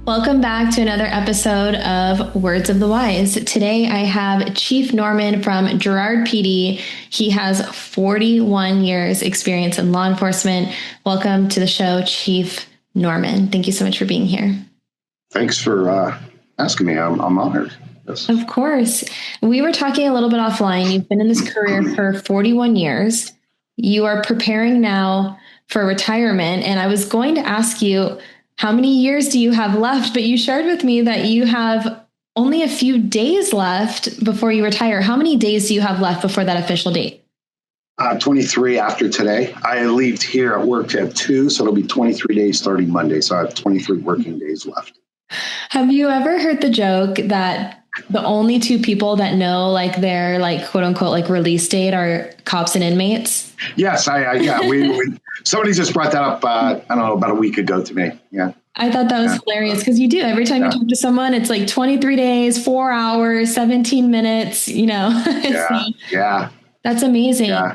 Welcome back to another episode of Words of the Wise. Today I have Chief Norman from Girard PD. He has 41 years experience in law enforcement. Welcome to the show, Chief Norman. Thank you so much for being here. Thanks for asking me. I'm honored. Yes. Of course. We were talking a little bit offline. You've been in this career for 41 years. You are preparing now for retirement. And I was going to ask you, how many years do you have left? But you shared with me that you have only a few days left before you retire. How many days do you have left before that official date? 23 after today. I leave here at work at 2, so it'll be 23 days starting Monday. So I have 23 working days left. Have you ever heard the joke that the only two people that know like their like quote unquote like release date are cops and inmates? Yes, we somebody just brought that up. I don't know, about a week ago to me. Yeah, I thought that was hilarious because you do every time you talk to someone, it's like 23 days, 4 hours, 17 minutes. You know, yeah, that's amazing. Yeah.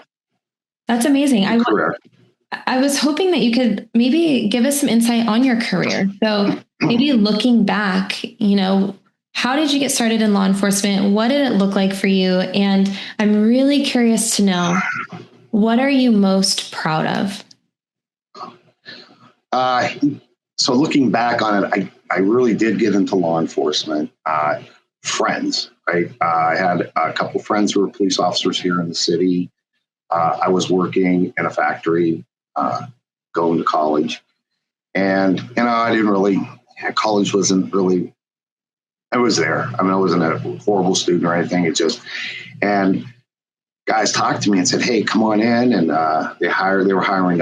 That's amazing. I was hoping that you could maybe give us some insight on your career. So maybe looking back, you know, how did you get started in law enforcement? What did it look like for you? And I'm really curious to know, what are you most proud of? So looking back on it, I really did get into law enforcement. Friends, right? I had a couple of friends who were police officers here in the city. I was working in a factory, going to college. And, I didn't really, college wasn't really, I was there. I mean, I wasn't a horrible student or anything. And guys talked to me and said, hey, come on in. And they were hiring,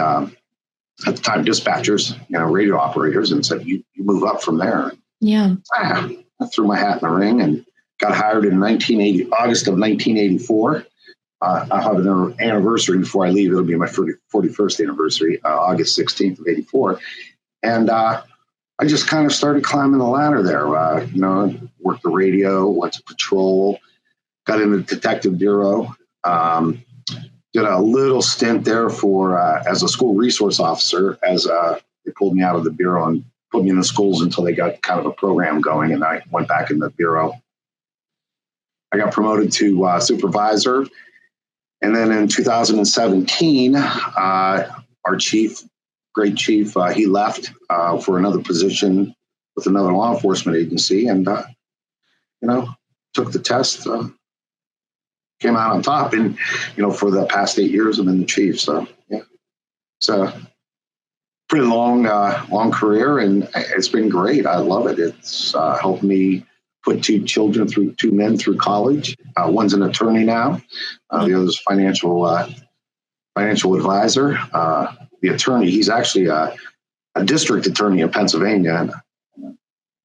at the time, dispatchers, radio operators, and said, you move up from there. Yeah. I threw my hat in the ring and got hired in August of 1984. I'll have an anniversary before I leave. It'll be my 41st anniversary, August 16th of 84. And I just kind of started climbing the ladder there. Worked the radio, went to patrol, got in the detective bureau, did a little stint there as a school resource officer, as they pulled me out of the bureau and put me in the schools until they got kind of a program going. And I went back in the bureau. I got promoted to supervisor. And then in 2017, our chief, great chief, he left for another position with another law enforcement agency, and took the test, came out on top, and for the past 8 years I've been the chief. So yeah, it's a pretty long career, and it's been great. I love it. It's helped me put two men through college. One's an attorney now. The other's financial advisor. The attorney, he's actually a district attorney in Pennsylvania, and a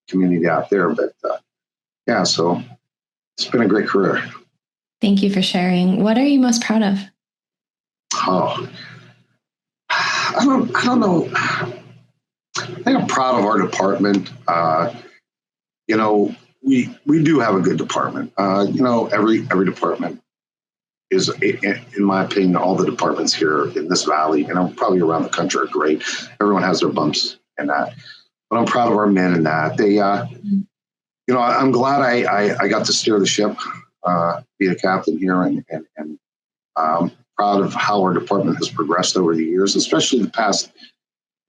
community out there. But so it's been a great career. Thank you for sharing. What are you most proud of? Oh, I don't know. I think I'm proud of our department. We do have a good department. Every department is, in my opinion, all the departments here in this valley, probably around the country are great. Everyone has their bumps in that, but I'm proud of our men in that. They, I'm glad I got to steer the ship, be a captain here, and proud of how our department has progressed over the years, especially the past,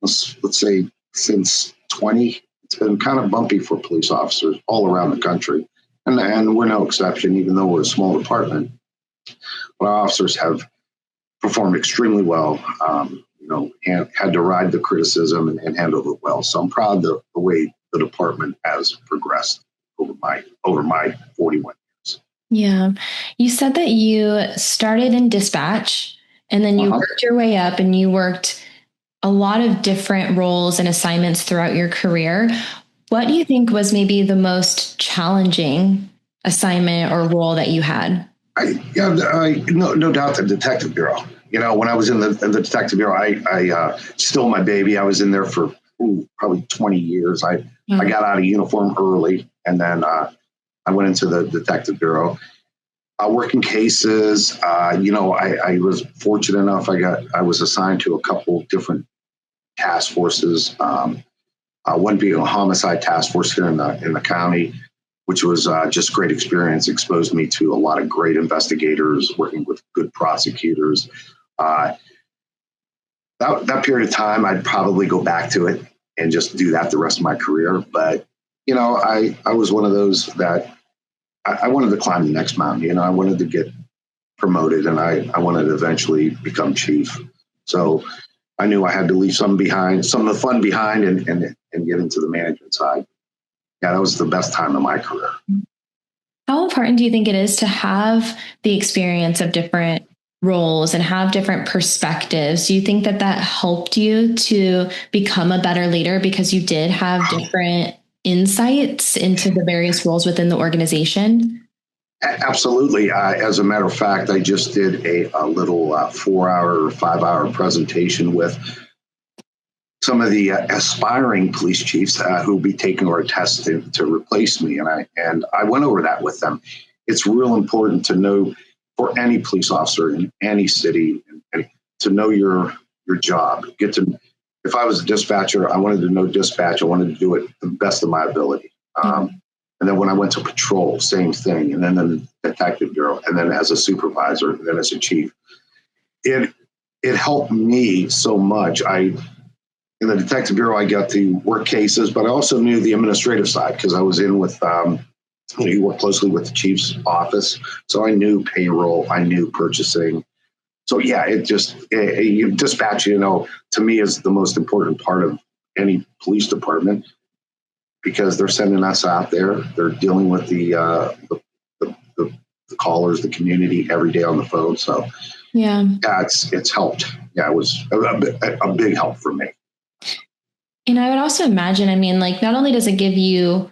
let's say, since 20. It's been kind of bumpy for police officers all around the country, and we're no exception, even though we're a small department. But our officers have performed extremely well, and had to ride the criticism and handle it well. So I'm proud of the way the department has progressed over my 41 years. Yeah. You said that you started in dispatch and then you worked your way up, and you worked a lot of different roles and assignments throughout your career. What do you think was maybe the most challenging assignment or role that you had? No doubt the detective bureau. When I was in the detective bureau, I still my baby. I was in there for probably 20 years. I got out of uniform early, and then I went into the detective bureau. Working cases, I was fortunate enough. I was assigned to a couple different task forces. one being a homicide task force here in the county, which was just great experience. Exposed me to a lot of great investigators, working with good prosecutors. That period of time, I'd probably go back to it and just do that the rest of my career. But, I was one of those that I wanted to climb the next mountain. I wanted to get promoted, and I wanted to eventually become chief. So I knew I had to leave some of the fun behind, and get into the management side. Yeah, that was the best time of my career. How important do you think it is to have the experience of different roles and have different perspectives? Do you think that helped you to become a better leader because you did have different insights into the various roles within the organization? Absolutely. As a matter of fact, I just did a little 4-hour, 5-hour presentation with some of the aspiring police chiefs who will be taking our test to replace me. And I went over that with them. It's real important to know, for any police officer in any city, to know your job. If I was a dispatcher, I wanted to know dispatch. I wanted to do it the best of my ability. And then when I went to patrol, same thing. And then in the detective bureau, and then as a supervisor, and then as a chief, it helped me so much. In the detective bureau, I got to work cases, but I also knew the administrative side because I was in with, you work closely with the chief's office. So I knew payroll, I knew purchasing. So yeah, dispatch, to me is the most important part of any police department because they're sending us out there. They're dealing with the callers, the community every day on the phone. So yeah, it's helped. Yeah, it was a big help for me. And I would also imagine, not only does it give you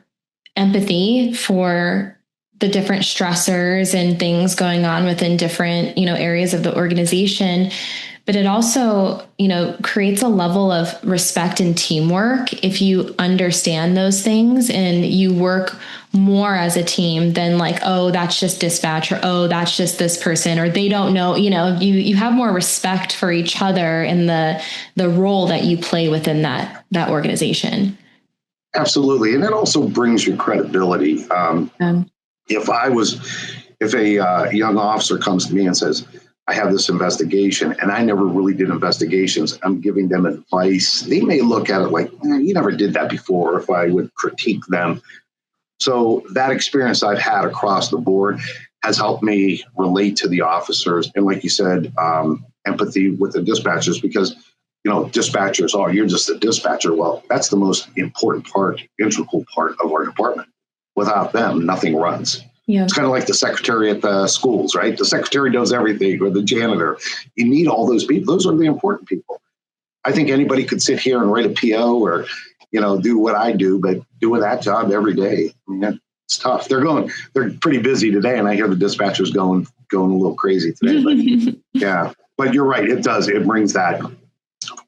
empathy for the different stressors and things going on within different, areas of the organization, but it also, creates a level of respect and teamwork if you understand those things and you work more as a team than like, oh, that's just dispatch, or oh, that's just this person, or they don't know, you have more respect for each other and the role that you play within that organization. Absolutely. And it also brings your credibility. If a young officer comes to me and says, I have this investigation and I never really did investigations, I'm giving them advice, they may look at it like, you never did that before, if I would critique them. So that experience I've had across the board has helped me relate to the officers. And like you said, empathy with the dispatchers, because, dispatchers, oh, you're just a dispatcher. Well, that's the most important part, integral part of our department. Without them, nothing runs. Yeah. It's kind of like the secretary at the schools, right? The secretary does everything, or the janitor. You need all those people. Those are the important people. I think anybody could sit here and write a PO or, do what I do, but doing that job every day, it's tough. They're pretty busy today, and I hear the dispatchers going a little crazy today. But yeah, but you're right. It does. It brings that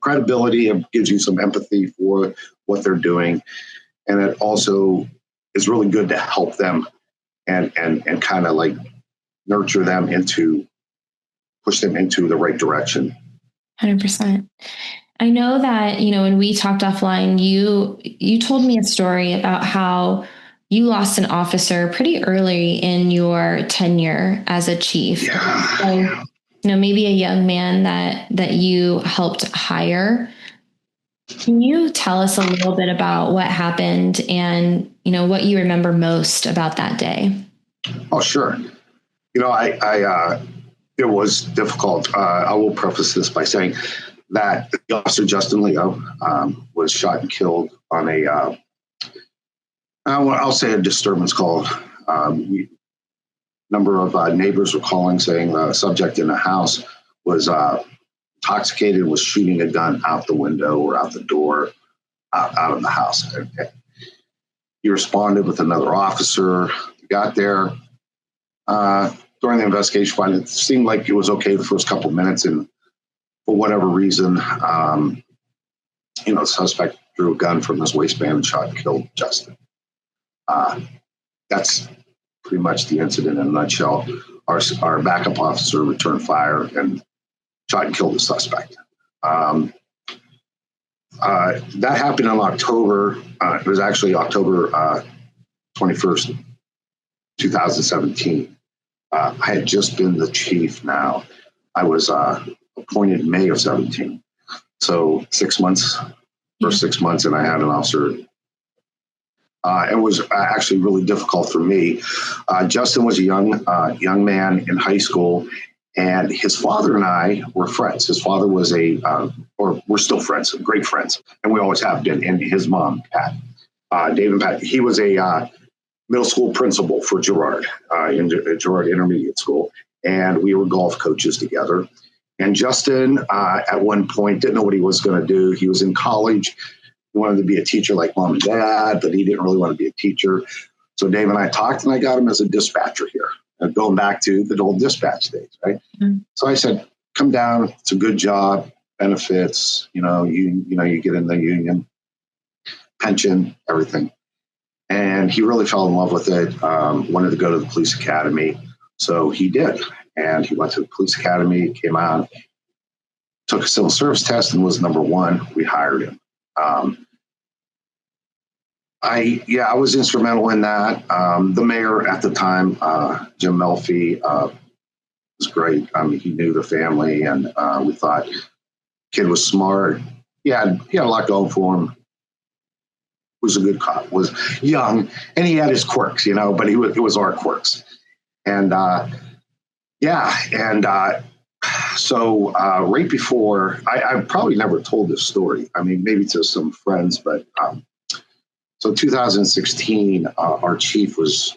credibility and gives you some empathy for what they're doing, and it also is really good to help them and kind of like nurture them push them into the right direction. 100%. I know that, when we talked offline, you told me a story about how you lost an officer pretty early in your tenure as a chief. Yeah. So, maybe a young man that you helped hire. Can you tell us a little bit about what happened and, what you remember most about that day? Oh, sure. It was difficult. I will preface this by saying that the officer, Justin Leo, was shot and killed on I'll say a disturbance call. Number of neighbors were calling saying the subject in the house was intoxicated, was shooting a gun out the window or out the door, out of the house. He responded with another officer. He got there. During the investigation, it seemed like it was okay the first couple of minutes, and for whatever reason, the suspect drew a gun from his waistband and shot and killed Justin. That's pretty much the incident in a nutshell. Our backup officer returned fire and shot and killed the suspect. That happened in October. It was actually October 21st, 2017. I had just been the chief now. I was appointed May of 17. So 6 months, first 6 months, and I had an officer. It was actually really difficult for me. Justin was a young man in high school, and his father and I were friends. His father was or we're still friends, great friends, and we always have been. And his mom, Pat, Dave and Pat, he was a middle school principal for Girard, in Girard Intermediate School, and we were golf coaches together. And Justin, at one point, didn't know what he was going to do. He was in college. He wanted to be a teacher like mom and dad, but he didn't really want to be a teacher. So Dave and I talked, and I got him as a dispatcher here, going back to the old dispatch days, right? Mm-hmm. So I said, come down. It's a good job, benefits, you get in the union, pension, everything. And he really fell in love with it, wanted to go to the police academy. So he did. And he went to the police academy, came out, took a civil service test, and was number one. We hired him. I was instrumental in that. The mayor at the time, Jim Melfi, was great. I mean, he knew the family, and we thought kid was smart. He had a lot going for him. Was a good cop. Was young, and he had his quirks, but it was our quirks, and so right before, I probably never told this story. I mean, maybe to some friends, but so 2016, our chief was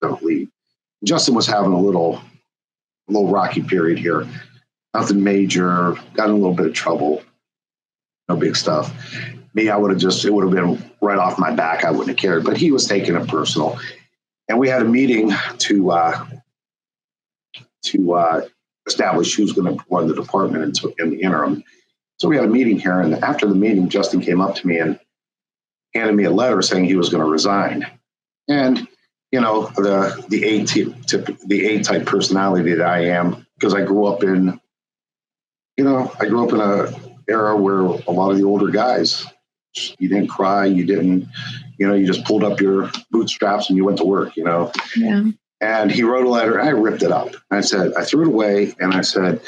going to leave. Justin was having a little rocky period here. Nothing major. Got in a little bit of trouble. No big stuff. Me, it would have been right off my back. I wouldn't have cared. But he was taking it personal, and we had a meeting to establish who's going to run the department in the interim. So we had a meeting here, and after the meeting, Justin came up to me and handed me a letter saying he was going to resign. And the A-type personality that I am, because I grew up in a era where a lot of the older guys, you didn't cry, you didn't, you just pulled up your bootstraps and you went to work, Yeah. And he wrote a letter. I ripped it up. I threw it away, and I said,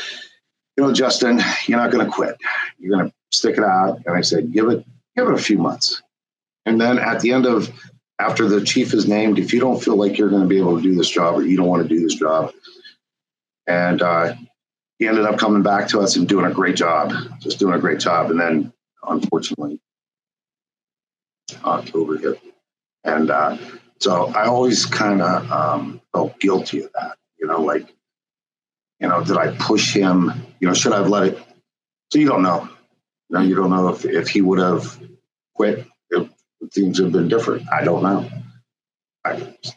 Justin, you're not going to quit. You're going to stick it out. And I said, give it a few months. And then at the end after the chief is named, if you don't feel like you're going to be able to do this job, or you don't want to do this job. And he ended up coming back to us and doing a great job. And then, unfortunately, October hit. And so I always kind of felt guilty of that, did I push him? Should I have let it? So you don't know. You don't know if he would have quit, if things have been different. I don't know.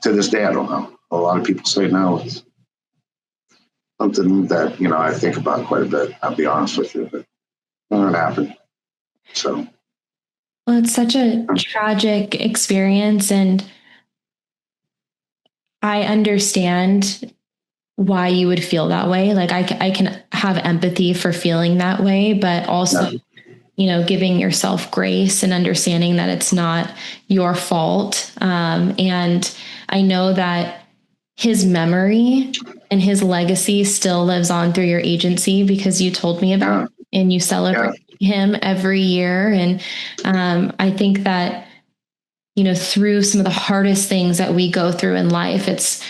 To this day, I don't know. A lot of people say no. It's something that, I think about quite a bit. I'll be honest with you, but it happened. So. Well, it's such a tragic experience, and I understand why you would feel that way. Like I can have empathy for feeling that way, but also, giving yourself grace and understanding that it's not your fault. And I know that his memory and his legacy still lives on through your agency, because you told me about it, and you celebrate him every year. And I think that, through some of the hardest things that we go through in life, it's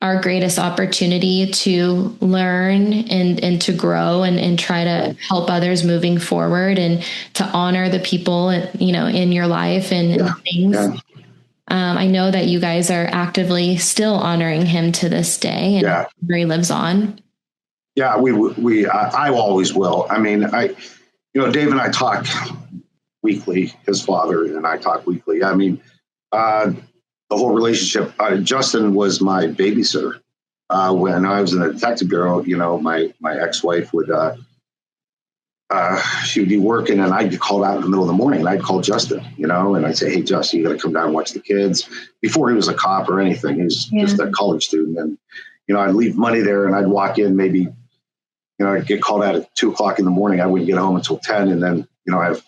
our greatest opportunity to learn and to grow and try to help others moving forward, and to honor the people, in your life and things. Yeah. I know that you guys are actively still honoring him to this day, and he lives on. Yeah, I always will. I mean, Dave and I talk weekly. His father and I talk weekly. I mean, the whole relationship. Justin was my babysitter when I was in the detective bureau. My ex-wife would she would be working, and I'd get called out in the middle of the morning, and I'd call Justin, and I'd say, "Hey, Justin, you got to come down and watch the kids." Before he was a cop or anything, he was just a college student, and I'd leave money there, and I'd walk in maybe. I'd get called out at 2:00 in the morning. I wouldn't get home until 10, and then I have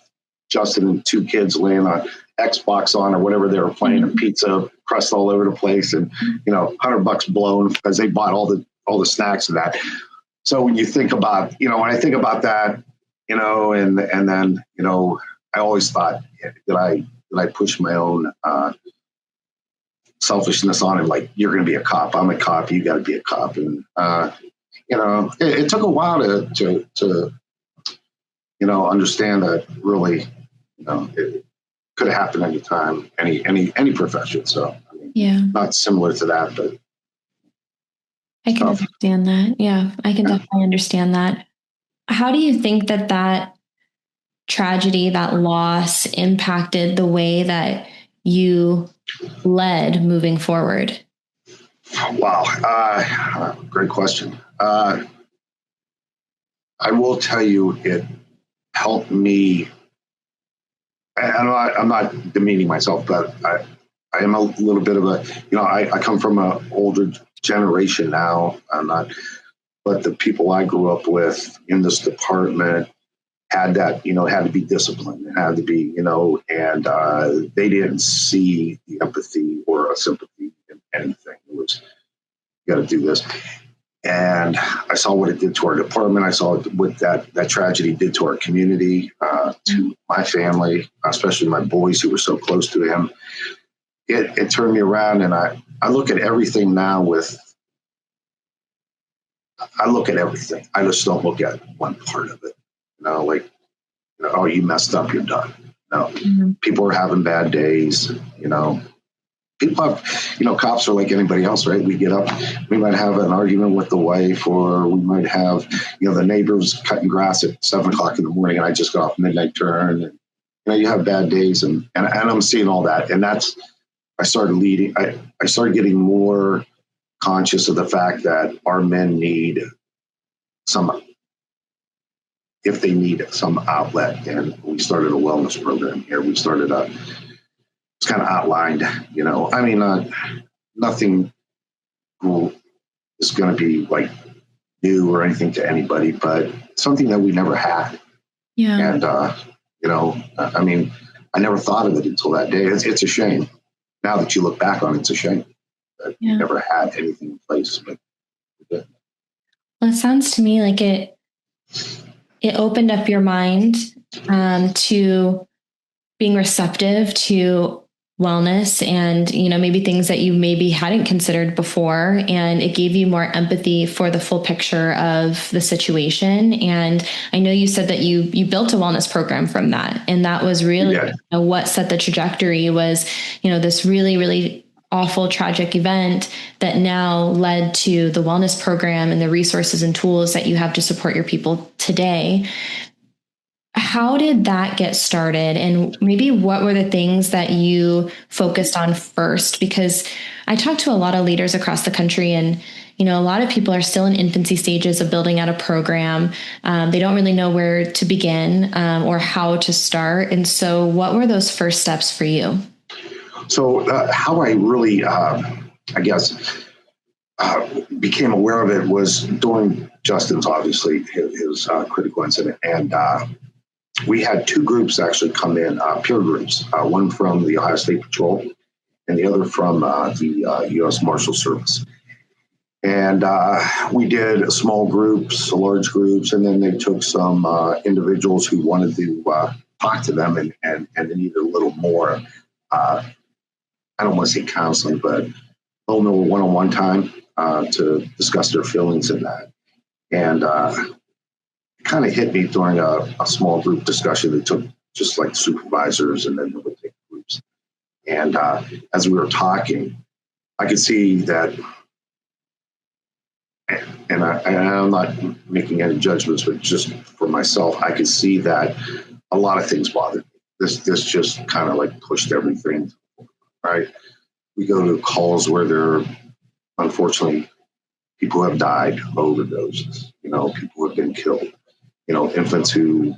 Justin and two kids laying on Xbox on or whatever they were playing, and pizza crust all over the place, and $100 blown because they bought all the snacks and that. So when you think about, when I think about that, and then I always thought, did I push my own selfishness on him? Like, you're going to be a cop. I'm a cop. You got to be a cop. And it took a while to understand that really, it could have happened any time, any profession. So not similar to that, but I can understand that. Yeah, I can definitely understand that. How do you think that tragedy, that loss, impacted the way that you led moving forward? Wow. Great question. I will tell you, it helped me. I'm not demeaning myself, but I am a little bit of a, I come from an older generation now. But the people I grew up with in this department had that, had to be disciplined. It had to be, and they didn't see the empathy or a sympathy in anything. It was, you got to do this. And I saw what it did to our department. I saw what that tragedy did to our community, to my family, especially my boys who were so close to him. It turned me around, and I look at everything now I look at everything. I just don't look at one part of it. Oh, you messed up, you're done. No, people are having bad days. People have, cops are like anybody else, right? We get up, we might have an argument with the wife, or we might have, the neighbors cutting grass at 7:00 in the morning, and I just got off midnight turn. And, you have bad days, and I'm seeing all that. And I started leading. I started getting more conscious of the fact that our men need if they need some outlet. And we started a wellness program here. We started it's kind of outlined, nothing is going to be like new or anything to anybody, but something that we never had. Yeah. And, I never thought of it until that day. It's a shame. Now that you look back on it, it's a shame that we never had anything in place. But well, it sounds to me like it opened up your mind to being receptive to wellness and, maybe things that you maybe hadn't considered before. And it gave you more empathy for the full picture of the situation. And I know you said that you built a wellness program from that. And that was really what set the trajectory was, this really, really awful, tragic event that now led to the wellness program and the resources and tools that you have to support your people today. How did that get started? And maybe what were the things that you focused on first? Because I talked to a lot of leaders across the country, and, a lot of people are still in infancy stages of building out a program. They don't really know where to begin or how to start. And so what were those first steps for you? So how I really, became aware of it was during Justin's, obviously, his critical incident. And we had two groups actually come in, peer groups, one from the Ohio State Patrol and the other from the U.S. Marshal Service. And we did small groups, large groups, and then they took some individuals who wanted to talk to them and they needed a little more, I don't want to say counseling, but a little more one-on-one time to discuss their feelings in that. And it kind of hit me during a small group discussion. They took just like supervisors, and then they would take groups. And as we were talking, I could see that, and I'm not making any judgments, but just for myself, I could see that a lot of things bothered me. This just kind of like pushed everything, right? We go to calls where there, unfortunately, people have died of overdoses, people who have been killed. Infants who,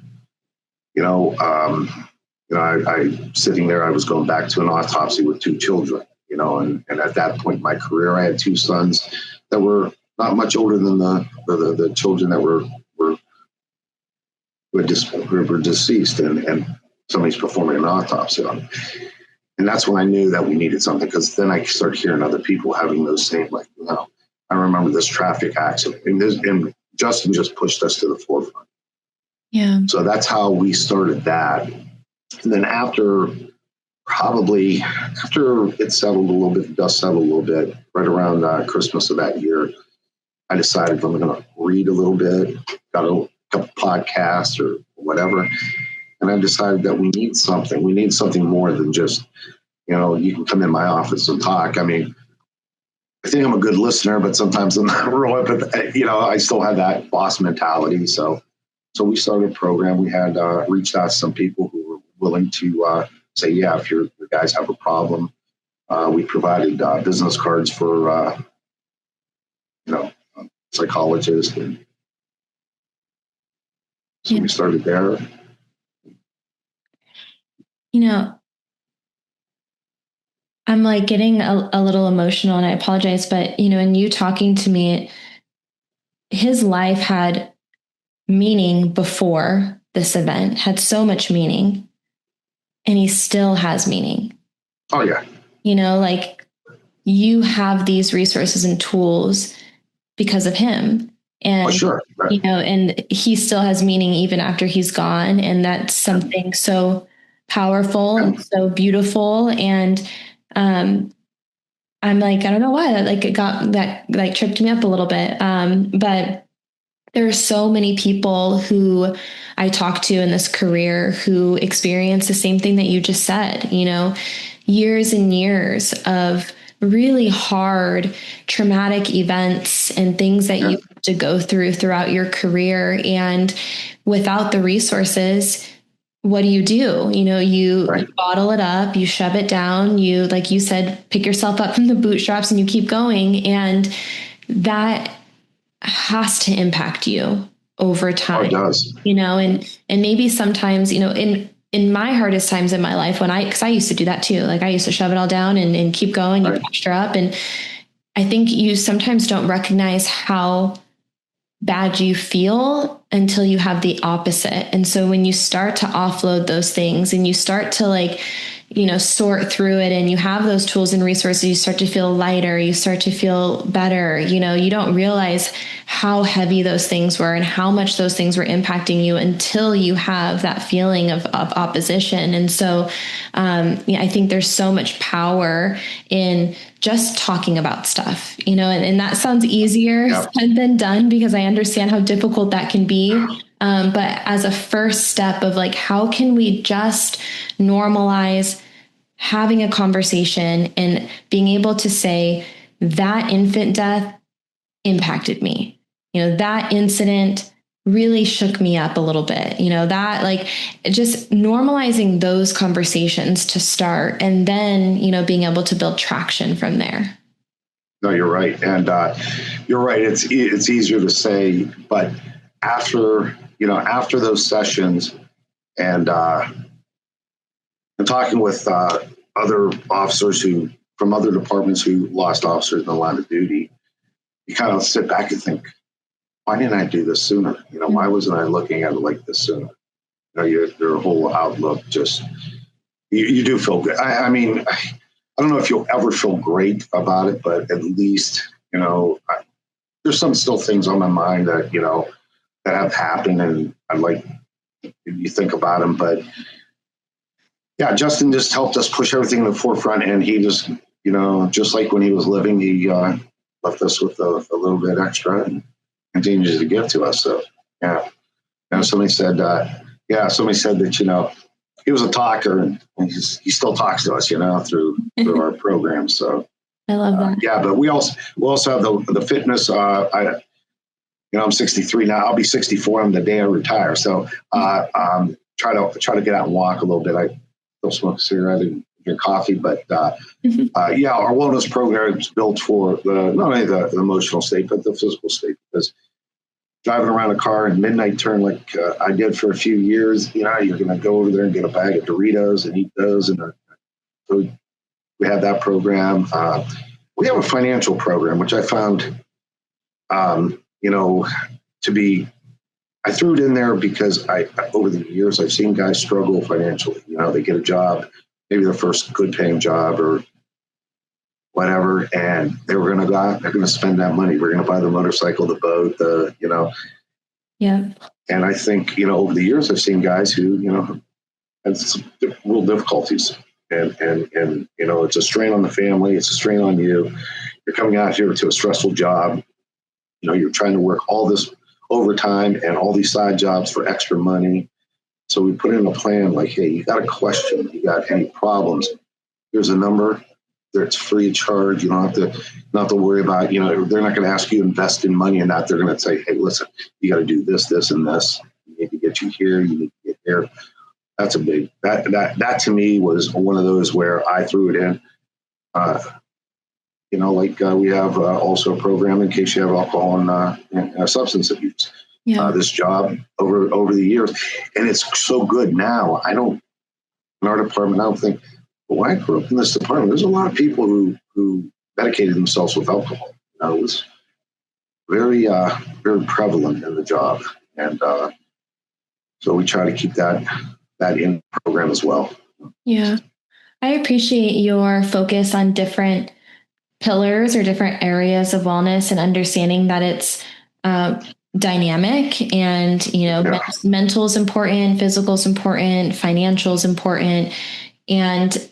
I sitting there, I was going back to an autopsy with two children, and at that point in my career, I had two sons that were not much older than the children that were who were deceased, and somebody's performing an autopsy on them. And that's when I knew that we needed something, because then I started hearing other people having those same, like, I remember this traffic accident, and Justin just pushed us to the forefront. Yeah. So that's how we started that. And then after it settled a little bit, dust settled a little bit, right around Christmas of that year, I decided I'm going to read a little bit, got a couple podcasts or whatever. And I decided that we need something. We need something more than just, you can come in my office and talk. I mean, I think I'm a good listener, but sometimes I'm not real, but I still have that boss mentality. So we started a program. We had reached out to some people who were willing to say, yeah, if you guys have a problem, we provided business cards for, psychologists. And so we started there. I'm like getting a little emotional, and I apologize, but in you talking to me, his life had meaning before this event, had so much meaning, and he still has meaning. Oh yeah. Like you have these resources and tools because of him. And, sure. Right. And he still has meaning even after he's gone. And that's something so powerful and so beautiful. And, I'm like, I don't know why that tripped me up a little bit. But there are so many people who I talk to in this career who experience the same thing that you just said, years and years of really hard, traumatic events and things that you have to go throughout your career. And without the resources, what do? You bottle it up, you shove it down, you, like you said, pick yourself up from the bootstraps and you keep going. And that has to impact you over time. Oh, it does. And maybe sometimes, in my hardest times in my life, because I used to do that too. Like I used to shove it all down and keep going, you posture up. And I think you sometimes don't recognize how bad you feel until you have the opposite. And so when you start to offload those things and you start to sort through it, and you have those tools and resources, you start to feel lighter, you start to feel better. You don't realize how heavy those things were and how much those things were impacting you until you have that feeling of opposition. And so I think there's so much power in just talking about stuff, and that sounds easier said than done, because I understand how difficult that can be. But as a first step of how can we just normalize having a conversation and being able to say that infant death impacted me, that incident really shook me up a little bit, that just normalizing those conversations to start, and then, being able to build traction from there. No, you're right. And you're right. It's easier to say, but after those sessions and talking with other officers from other departments who lost officers in the line of duty, you kind of sit back and think, why didn't I do this sooner? Why wasn't I looking at it like this sooner? Your whole outlook just, you do feel good. I mean, I don't know if you'll ever feel great about it, but at least, there's some still things on my mind that, that have happened, and you think about them, but yeah, Justin just helped us push everything in the forefront, and he just, just like when he was living, he left us with a little bit extra and continues to give to us. So, yeah. Somebody said that, he was a talker, and he still talks to us, through our program. So I love that. But we also have the fitness. I'm 63 now. I'll be 64 on the day I retire. So try to get out and walk a little bit. I don't smoke a cigarette and drink coffee, but our wellness program is built for not only the emotional state, but the physical state. Because driving around a car in midnight turn like I did for a few years, you're going to go over there and get a bag of Doritos and eat those. And so we have that program. We have a financial program, which I found, to be I threw it in there because over the years, I've seen guys struggle financially. They get a job, maybe their first good paying job or whatever, and they're going to spend that money. We're going to buy the motorcycle, the boat, Yeah. And I think, over the years, I've seen guys who, had some real difficulties, and it's a strain on the family. It's a strain on you. You're coming out here to a stressful job. You're trying to work all this overtime and all these side jobs for extra money. So we put in a plan like, hey, you got a question, you got any problems, here's a number. It's free of charge. You don't have to worry about, they're not going to ask you to invest in money in that. They're going to say, hey, listen, you got to do this, this, and this. You need to get you here. You need to get there. That's a big, that to me was one of those where I threw it in. We have also a program in case you have alcohol and substance abuse. Yeah. This job over the years, and it's so good now. In our department, I don't think, but when I grew up in this department, there's a lot of people who medicated themselves with alcohol. It was very, very prevalent in the job, and so we try to keep that in the program as well. Yeah, I appreciate your focus on different pillars or different areas of wellness and understanding that it's dynamic and, mental is important, physical is important, financial is important. And,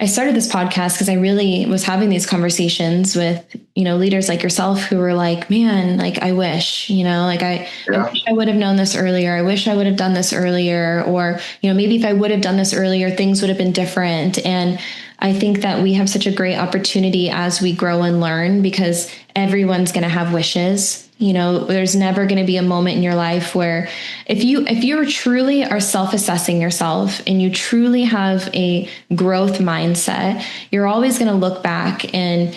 I started this podcast because I really was having these conversations with, leaders like yourself who were like, man, like, I wish, I wish I would have known this earlier. I wish I would have done this earlier. Or, maybe if I would have done this earlier, things would have been different. And I think that we have such a great opportunity as we grow and learn, because everyone's going to have wishes. There's never going to be a moment in your life where if you truly are self-assessing yourself and you truly have a growth mindset, you're always going to look back and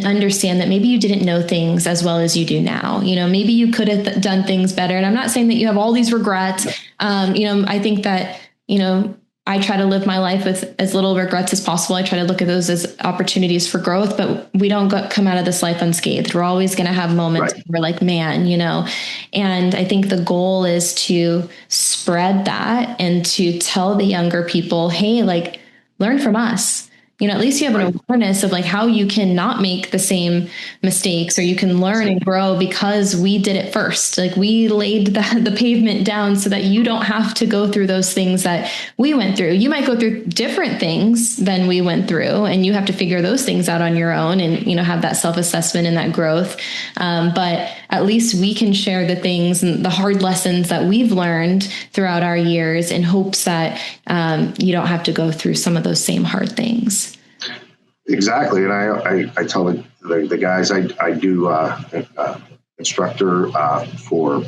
understand that maybe you didn't know things as well as you do now. Maybe you could have done things better. And I'm not saying that you have all these regrets. I think that, I try to live my life with as little regrets as possible. I try to look at those as opportunities for growth, but we don't come out of this life unscathed. We're always going to have moments where we're like, man, and I think the goal is to spread that and to tell the younger people, hey, like, learn from us. At least you have an awareness of like how you can not make the same mistakes, or you can learn and grow because we did it first. Like, we laid the pavement down so that you don't have to go through those things that we went through. You might go through different things than we went through, and you have to figure those things out on your own and, have that self-assessment and that growth. But at least we can share the things and the hard lessons that we've learned throughout our years in hopes that you don't have to go through some of those same hard things. Exactly. And I tell the guys, I do instructor for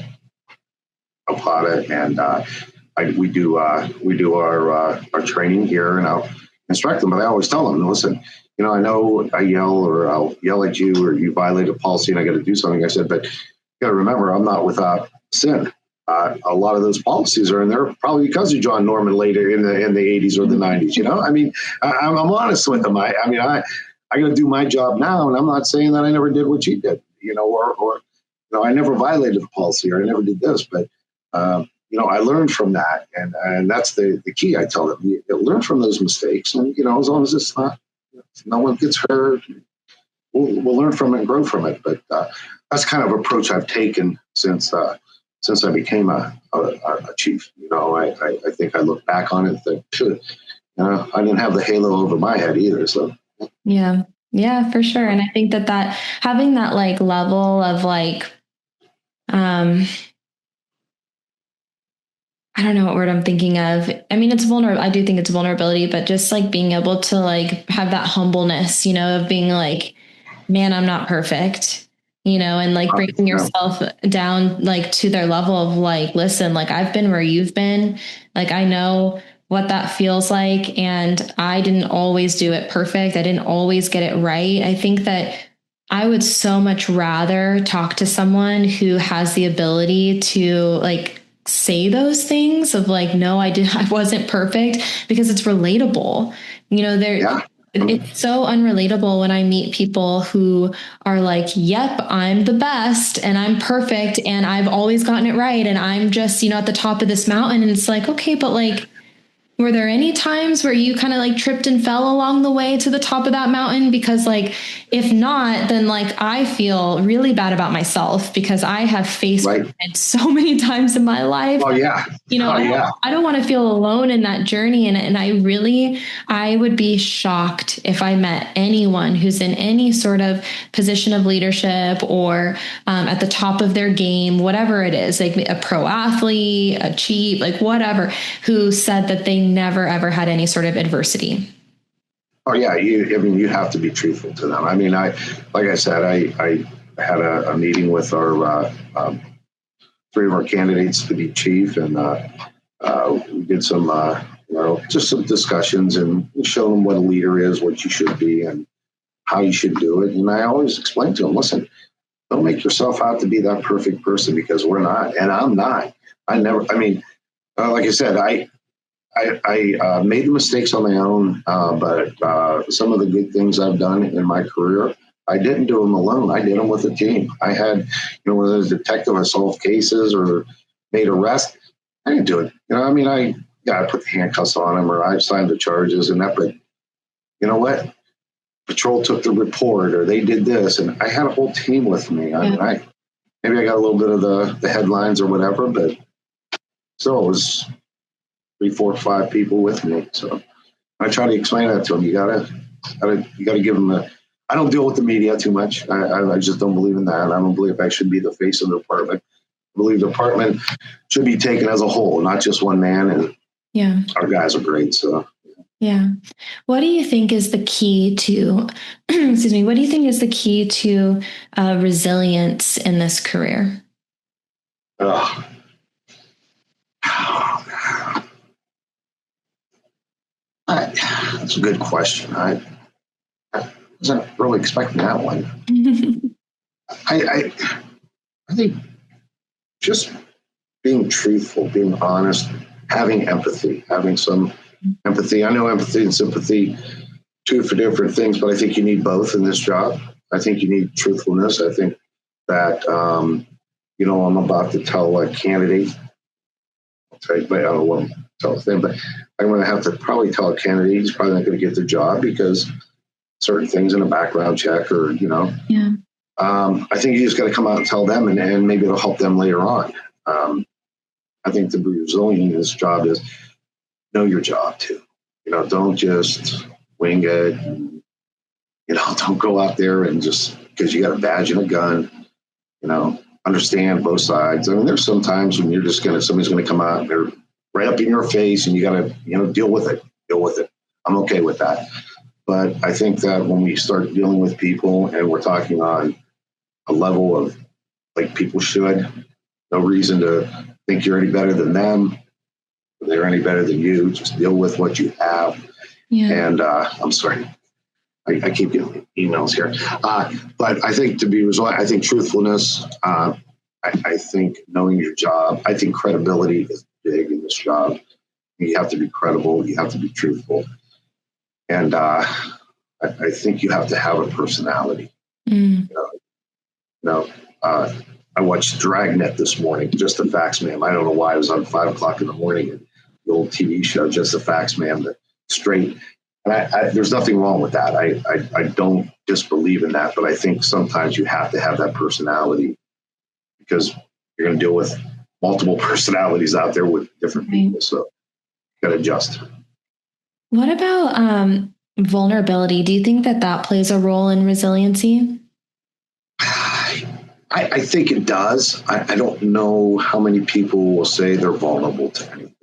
Apata, and we do our training here, and I'll instruct them, but I always tell them, listen, I know I yell, or I'll yell at you, or you violate a policy and I got to do something. I said, but you got to remember, I'm not without sin. A lot of those policies are in there probably because of John Norman later in the 80s or the 90s. I'm honest with them. I got to do my job now, and I'm not saying that I never did what you did, or I never violated the policy, or I never did this, but I learned from that, and that's the key. I tell them, you learn from those mistakes, and as long as it's not, no one gets hurt, we'll learn from it and grow from it. But that's kind of approach I've taken since I became a chief. I think I look back on it and think, should I didn't have the halo over my head either. So yeah, for sure. And I think that having that like level of like, I don't know what word I'm thinking of. I mean, it's vulnerable. I do think it's vulnerability, but just like being able to like have that humbleness, of being like, man, I'm not perfect, and like bringing yourself down like to their level of like, listen, like, I've been where you've been. Like, I know what that feels like. And I didn't always do it perfect. I didn't always get it right. I think that I would so much rather talk to someone who has the ability to like say those things of like, no, I wasn't perfect, because it's relatable. It's so unrelatable when I meet people who are like, yep, I'm the best and I'm perfect and I've always gotten it right. And I'm just, at the top of this mountain. And it's like, okay, but like, were there any times where you kind of like tripped and fell along the way to the top of that mountain? Because like, if not, then like I feel really bad about myself because I have faced it so many times in my life. Oh yeah. I don't want to feel alone in that journey. And I would be shocked if I met anyone who's in any sort of position of leadership or at the top of their game, whatever it is, like a pro athlete, a cheat, like whatever, who said that they never, ever had any sort of adversity. Oh yeah. You have to be truthful to them. I mean, like I said, I had a meeting with our, 3 of our candidates to be chief, and we did some, just some discussions and show them what a leader is, what you should be, and how you should do it. And I always explain to them, listen, don't make yourself out to be that perfect person because we're not, and I'm not. Like I said, I made the mistakes on my own, but some of the good things I've done in my career, I didn't do them alone. I did them with a team. I had, whether it was a detective, I solved cases or made arrests. I didn't do it. I put the handcuffs on him or I signed the charges and that. But you know what? Patrol took the report or they did this, and I had a whole team with me. Maybe I got a little bit of the headlines or whatever, but still it was 3, 4, 5 people with me. So I try to explain that to them. You gotta give them I don't deal with the media too much. I just don't believe in that. I don't believe I should be the face of the department. I believe the department should be taken as a whole, not just one man. And our guys are great. So yeah. What do you think is the key to, excuse me, what do you think is the key to resilience in this career? That's a good question. I wasn't really expecting that one. I think just being truthful, being honest, having empathy, having some empathy. I know empathy and sympathy, two for different things, but I think you need both in this job. I think you need truthfulness. I think that, I'm about to tell a candidate, but I don't want to tell them, but I'm going to have to probably tell a candidate he's probably not going to get the job because certain things in a background check or, I think you just got to come out and tell them and maybe it'll help them later on. I think to be resilient in this job is know your job too. Don't just wing it. And, don't go out there and just because you got a badge and a gun, understand both sides. I mean, there's some times when you're just somebody's going to come out and they're right up in your face and you got to, deal with it. I'm okay with that. But I think that when we start dealing with people and we're talking on a level of like people should, no reason to think you're any better than them. Or they're any better than you. Just deal with what you have. Yeah. And I'm sorry. I keep getting emails here. But I think to be resilient, I think truthfulness, I think knowing your job, I think credibility is big in this job. You have to be credible. You have to be truthful. And I think you have to have a personality. I watched Dragnet this morning, Just the Facts Man. I don't know why it was on 5 o'clock in the morning. And the old TV show, Just the Facts Man, the straight. And there's nothing wrong with that. I don't disbelieve in that, but I think sometimes you have to have that personality because you're going to deal with multiple personalities out there with different people. So you got to adjust. What about vulnerability? Do you think that plays a role in resiliency? I think it does. I don't know how many people will say they're vulnerable to anything.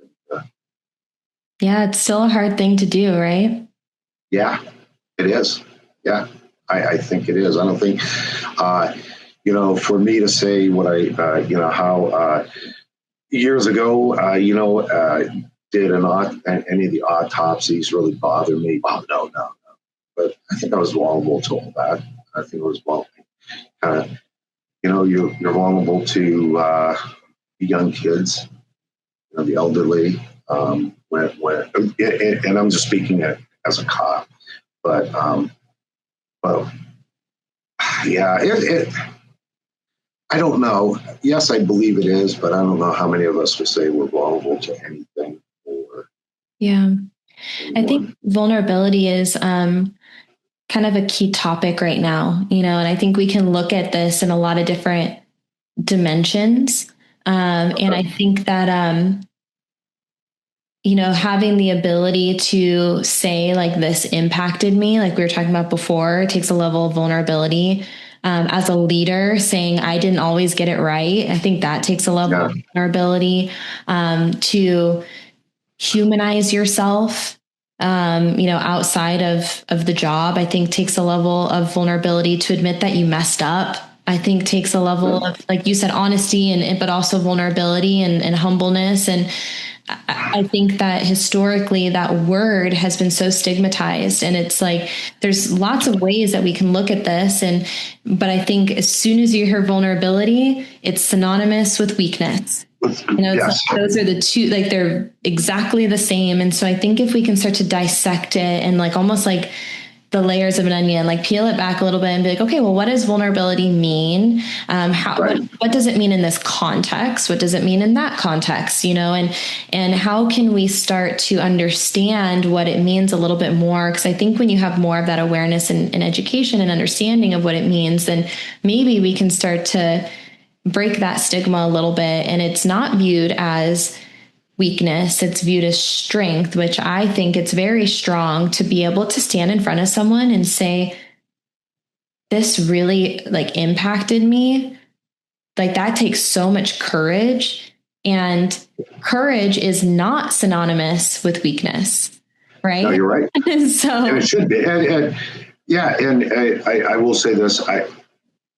Yeah, it's still a hard thing to do, right? Yeah, it is. Yeah, I think it is. I don't think, for me to say what how years ago, did any of the autopsies really bother me? Oh, no. But I think I was vulnerable to all that. I think it was vulnerable. You're vulnerable to young kids, the elderly. And I'm just speaking as a cop, But yeah, I don't know. Yes, I believe it is, but I don't know how many of us would say we're vulnerable to anything or Yeah. I think anyone. vulnerability is kind of a key topic right now, and I think we can look at this in a lot of different dimensions. And I think that, having the ability to say, like, this impacted me, like we were talking about before, it takes a level of vulnerability. As a leader, saying I didn't always get it right, I think that takes a level of vulnerability. To humanize yourself, outside of the job, I think takes a level of vulnerability. To admit that you messed up, I think takes a level of, like you said, honesty, but also vulnerability and humbleness. And I think that historically that word has been so stigmatized, and it's like, there's lots of ways that we can look at this. But I think as soon as you hear vulnerability, it's synonymous with weakness. Yes. Like those are the two, like they're exactly the same. And so I think if we can start to dissect it and, like, almost like the layers of an onion, like peel it back a little bit and be like, okay, well, what does vulnerability mean? What does it mean in this context? What does it mean in that context? And how can we start to understand what it means a little bit more? Because I think when you have more of that awareness and education and understanding of what it means, then maybe we can start to break that stigma a little bit. And it's not viewed as weakness, it's viewed as strength, which I think it's very strong to be able to stand in front of someone and say, this really, like, impacted me. Like, that takes so much courage, and courage is not synonymous with weakness, right? No, you're right. So, and it should be. And I will say this,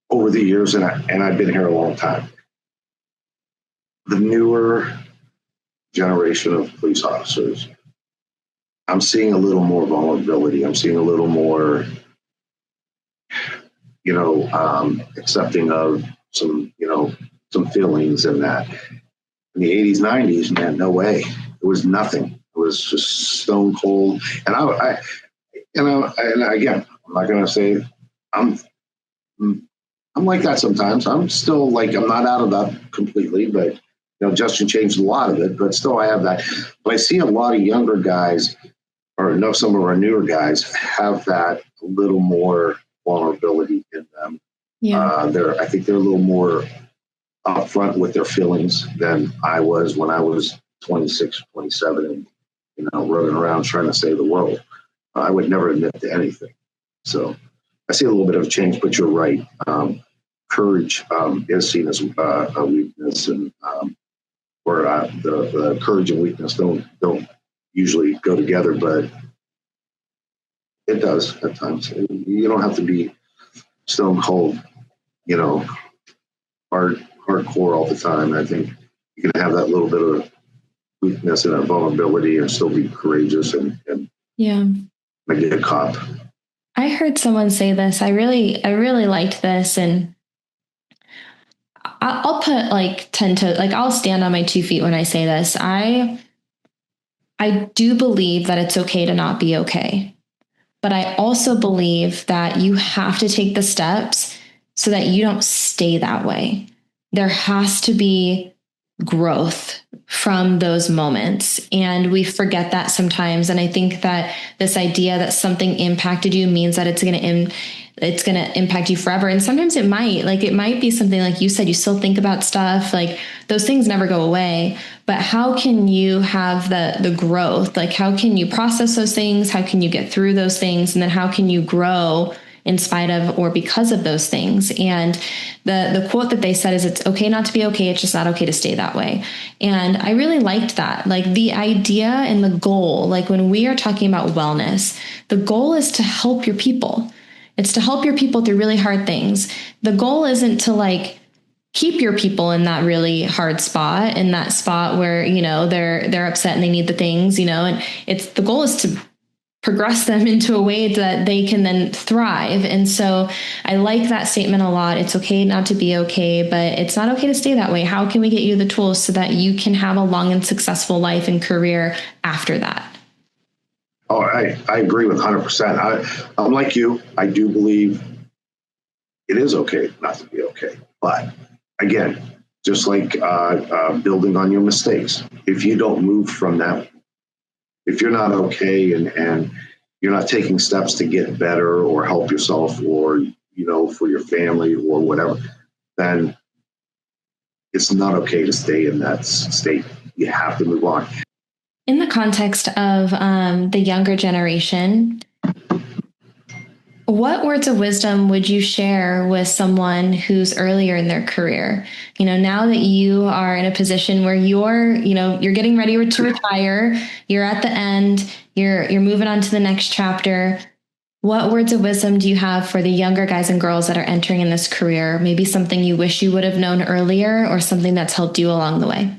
over the years, and I've been here a long time, the newer generation of police officers, I'm seeing a little more vulnerability. I'm seeing a little more, accepting of some feelings and that. In the 80s, 90s, man, no way. There was nothing. It was just stone cold. And and again, I'm not going to say I'm like that sometimes. I'm still, like, I'm not out of that completely, but Justin changed a lot of it, but still I have that. But I see a lot of younger guys, or know some of our newer guys, have that a little more vulnerability in them. yeah. I think they're a little more upfront with their feelings than I was when I was 26, 27, and running around trying to save the world. I would never admit to anything. So I see a little bit of a change, but you're right. Courage is seen as a weakness, and or the courage and weakness don't usually go together, but it does at times. You don't have to be stone cold, hardcore all the time. I think you can have that little bit of weakness and a vulnerability and still be courageous and Yeah. maybe a cop. I heard someone say this. I really liked this, and I'll put like 10 to, like, I'll stand on my 2 feet when I say this. I do believe that it's okay to not be okay. But I also believe that you have to take the steps so that you don't stay that way. There has to be growth from those moments. And we forget that sometimes. And I think that this idea that something impacted you means that it's going to impact you forever. And sometimes it might be something, like you said, you still think about stuff, like those things never go away. But how can you have the growth? Like, how can you process those things? How can you get through those things? And then how can you grow in spite of or because of those things? And the quote that they said is, it's okay not to be okay. It's just not okay to stay that way. And I really liked that. Like, the idea and the goal, like when we are talking about wellness, the goal is to help your people. It's to help your people through really hard things. The goal isn't to, like, keep your people in that really hard spot, in that spot where, they're upset and they need the things, and the goal is to progress them into a way that they can then thrive. And so I like that statement a lot. It's okay not to be okay, but it's not okay to stay that way. How can we get you the tools so that you can have a long and successful life and career after that? Oh, I agree with 100%. I'm like you. I do believe it is okay not to be okay. But again, just like building on your mistakes, if you don't move from that, if you're not okay and you're not taking steps to get better or help yourself or, for your family or whatever, then it's not okay to stay in that state. You have to move on. In the context of the younger generation, what words of wisdom would you share with someone who's earlier in their career? Now that you are in a position where you're getting ready to retire, you're at the end, you're moving on to the next chapter. What words of wisdom do you have for the younger guys and girls that are entering in this career? Maybe something you wish you would have known earlier or something that's helped you along the way?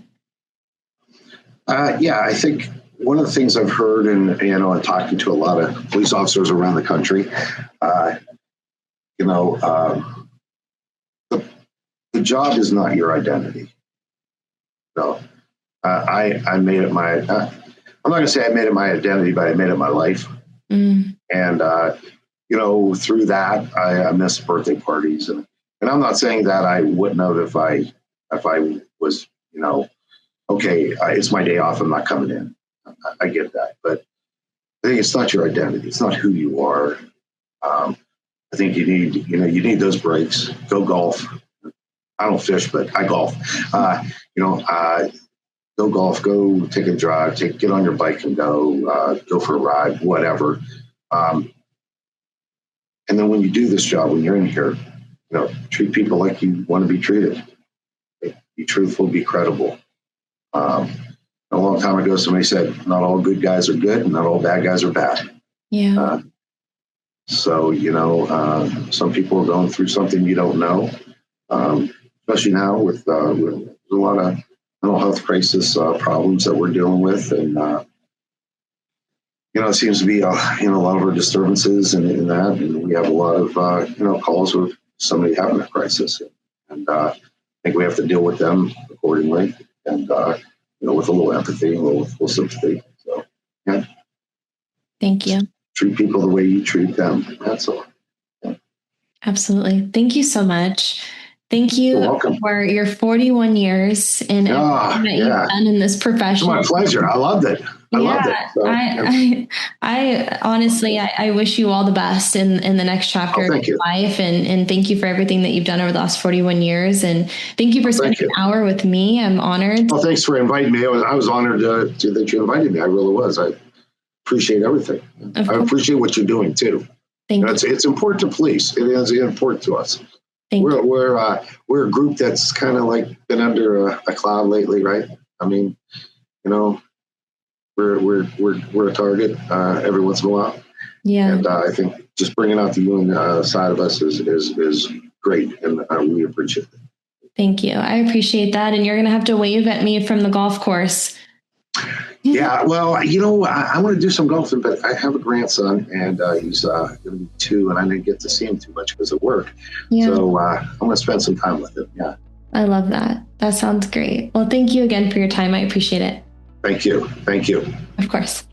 I think one of the things I've heard and talking to a lot of police officers around the country, the job is not your identity. So I made it my, I'm not going to say I made it my identity, but I made it my life. Mm. And, through that, I miss birthday parties. And I'm not saying that I wouldn't have if I was, okay, it's my day off, I'm not coming in. I get that. But I think it's not your identity. It's not who you are. I think you need those breaks. Go golf. I don't fish, but I golf. Go golf, go take a drive, get on your bike and go for a ride, whatever. And then when you do this job, when you're in here, treat people like you want to be treated. Be truthful, be credible. A long time ago, somebody said, not all good guys are good and not all bad guys are bad. Yeah. So, some people are going through something you don't know, especially now with a lot of mental health crisis problems that we're dealing with. And, it seems to be, a lot of our disturbances in that. And we have a lot of, calls with somebody having a crisis. And I think we have to deal with them accordingly. And, with a little empathy, a little sympathy. So, yeah. Thank you. Treat people the way you treat them. That's all. Yeah. Absolutely. Thank you so much. Thank you for your 41 years and everything that you've done in this profession. It's my pleasure. I loved it. I loved it. So, I honestly, I wish you all the best in the next chapter of your life. And thank you for everything that you've done over the last 41 years. And thank you for spending an hour with me. I'm honored. Well, thanks for inviting me. I was honored that you invited me. I really was. I appreciate everything. I appreciate what you're doing too. Thank you. It's important to police. It is important to us. We're a group that's kind of like been under a cloud lately, right? I mean, we're a target every once in a while. Yeah. And I think just bringing out the human side of us is great, and we appreciate it. Thank you. I appreciate that. And you're going to have to wave at me from the golf course. Yeah, well, I want to do some golfing, but I have a grandson, and he's going to be 2, and I didn't get to see him too much because of work. Yeah. So I'm going to spend some time with him. Yeah. I love that. That sounds great. Well, thank you again for your time. I appreciate it. Thank you. Thank you. Of course.